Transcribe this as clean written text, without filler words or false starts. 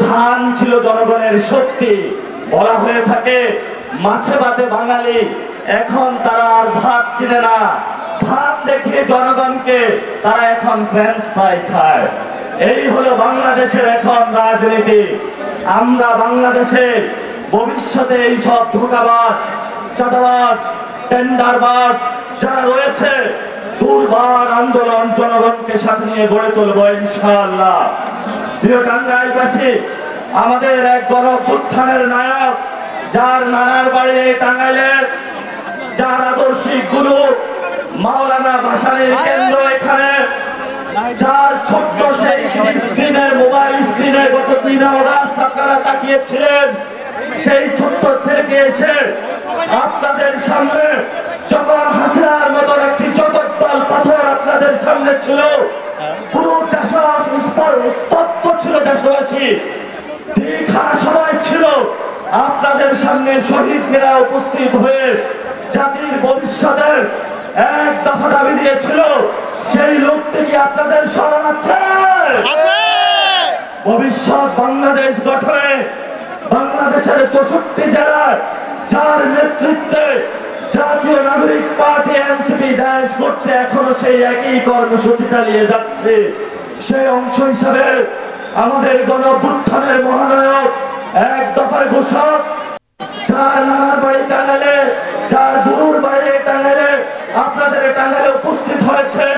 ধান ছিল জনগণের শক্তি, বলা হয়ে থাকে মাছে ভাতে বাঙালি। এখন তারা আর ভাত চিনে না, ধান দেখিয়ে জনগণকে তারা এখন ফ্রেঞ্চ ফ্রাই খায়। এই হলো বাংলাদেশের এখন রাজনীতি। আমরা বাংলাদেশে ভবিষ্যতে এই সব ধোঁকাবাজ, চাঁদাবাজ, টেন্ডারবাজ যারা রয়েছে, দুর্বার আন্দোলন জনগণকে সাথে নিয়ে গড়ে তুলবো ইনশাআল্লাহ। প্রিয় টাঙ্গাইলবাসী, আমাদের এক গণঅভ্যুত্থানের নায়ক, যার নানার বাড়ি টাঙ্গাইলের, যার আদর্শিক গুরু মাওলানা ভাসানীর কেন্দ্র এখানে, যার ছোট্ট সেই স্ক্রিনের মোবাইল স্ক্রিনে গত 3 আগস্ট আপনারা তাকিয়েছিলেন, সেই ছোট্ট ছেলেকে এসে আপনাদের সামনে যখন হাসিনার মতন একটি জগদ্দল পাথর আপনাদের সামনে ছিল, পুরো দেশ স্তব্ধ ছিল, দেশবাসী দীঘা সবাই ছিল, আপনাদের সামনে শহীদ মেরা উপস্থিত হয়ে জাতির ভবিষ্যতের এক দফা দাবি দিয়েছিল। সেই লোকটি কি আপনাদের স্মরণ আছে? ভবিষ্যৎ বাংলাদেশ গঠনে বাংলাদেশের 64 জেলার যার নেতৃত্বে জাতীয় নাগরিক পার্টি এনসিপি দেশ গড়তে এখনো সেই একই কর্মসূচি চালিয়ে যাচ্ছে। সেই অংশ হিসাবে আমাদের গণঅভ্যুত্থানের মহানায়ক, এক দফার ঘোষক, যার নানার বাড়ি টাঙ্গাইলে, যার গুরুর বাড়ি টাঙ্গাইলে, আপনাদের টাঙ্গাইলে উপস্থিত হয়েছেন